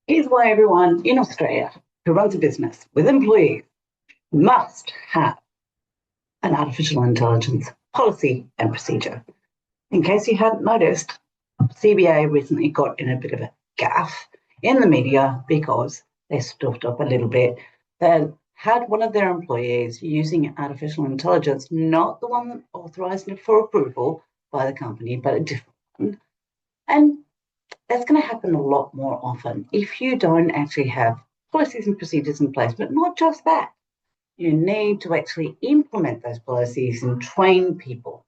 Here's why everyone in Australia who runs a business with employees must have an artificial intelligence policy and procedure. In case you hadn't noticed, CBA recently got in a bit of a gaffe in the media because they stuffed up a little bit. They had one of their employees using artificial intelligence, not the one authorised for approval by the company, but a different one. And that's going to happen a lot more often if you don't actually have policies and procedures in place. But not just that, you need to actually implement those policies and train people,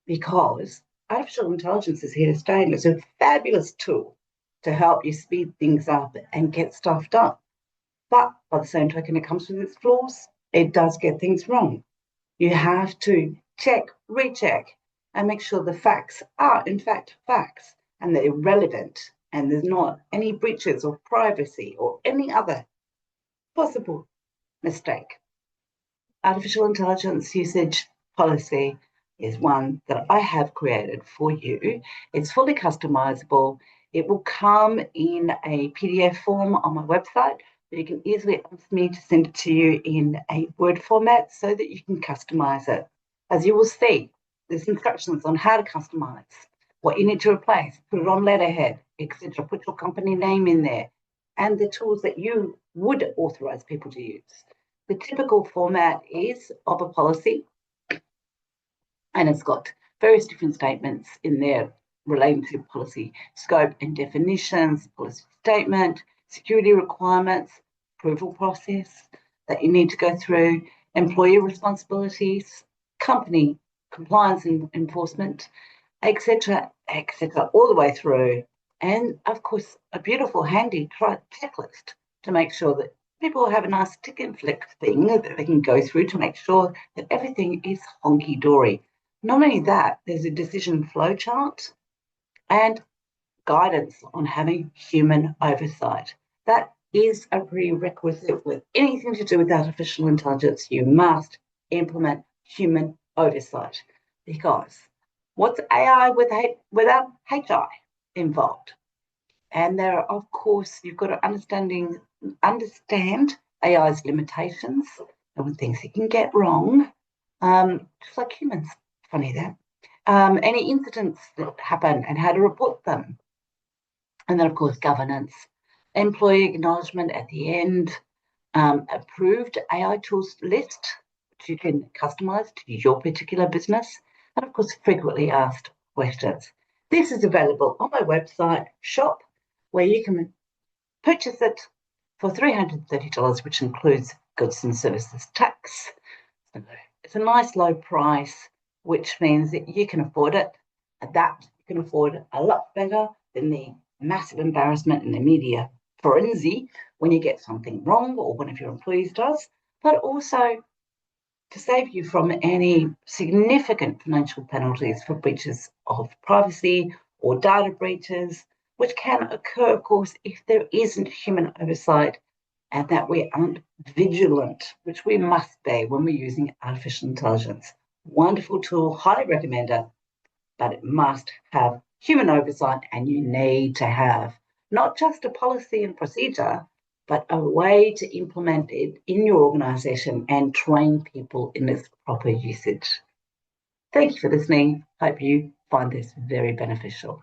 because artificial intelligence is here to stay and it's a fabulous tool to help you speed things up and get stuff done. But by the same token, it comes with its flaws. It does get things wrong. You have to check, recheck, and make sure the facts are, in fact, facts and they're relevant and there's not any breaches of privacy or any other possible mistake. Artificial intelligence usage policy is one that I have created for you. It's fully customizable. It will come in a PDF form on my website, but you can easily ask me to send it to you in a Word format so that you can customize it. As you will see, there's instructions on how to customize, what you need to replace, put it on letterhead, etc. Put your company name in there, and the tools that you would authorize people to use. The typical format is of a policy, and it's got various different statements in there relating to policy scope and definitions, policy statement, security requirements, approval process that you need to go through, employee responsibilities, company compliance and enforcement, etc., all the way through. And of course, a beautiful, handy checklist to make sure that people have a nice tick and flick thing that they can go through to make sure that everything is honky-dory. Not only that, there's a decision flow chart and guidance on having human oversight. That is a prerequisite with anything to do with artificial intelligence. You must implement human oversight, because what's AI without HR involved? And there are, of course, you've got to understand AI's limitations and things it can get wrong, just like humans. Funny that. Any incidents that happen and how to report them. And then, of course, governance, employee acknowledgement at the end, approved AI tools list, which you can customize to your particular business, and, of course, frequently asked questions. This is available on my website, shop, where you can purchase it for $330, which includes goods and services tax. It's a nice low price, which means that you can afford it. That you can afford a lot better than the massive embarrassment in the media frenzy when you get something wrong or one of your employees does, but also to save you from any significant financial penalties for breaches of privacy or data breaches, which can occur, of course, if there isn't human oversight and that we aren't vigilant, which we must be when we're using artificial intelligence. Wonderful tool, highly recommend it, but it must have human oversight, and you need to have not just a policy and procedure, but a way to implement it in your organisation and train people in its proper usage. Thank you for listening. Hope you find this very beneficial.